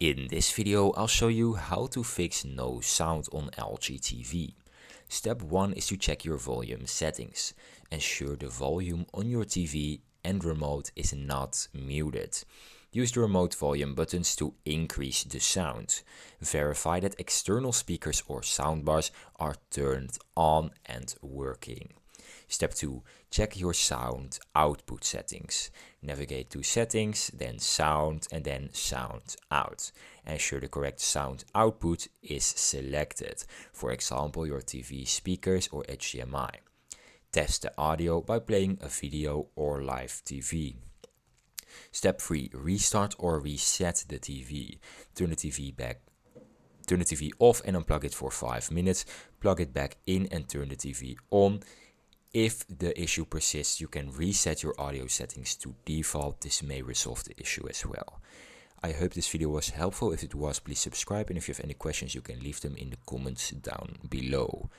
In this video, I'll show you how to fix no sound on LG TV. Step 1 is to check your volume settings. Ensure the volume on your TV and remote is not muted. Use the remote volume buttons to increase the sound. Verify that external speakers or soundbars are turned on and working. Step 2. Check your sound output settings. Navigate to settings, then sound, and then sound out. Ensure the correct sound output is selected. For example, your TV speakers or HDMI. Test the audio by playing a video or live TV. Step 3. Restart or reset the TV. Turn the TV off and unplug it for 5 minutes. Plug it back in and turn the TV on. If the issue persists, you can reset your audio settings to default. This may resolve the issue as well. I hope this video was helpful. If it was, please subscribe, and if you have any questions, you can leave them in the comments down below.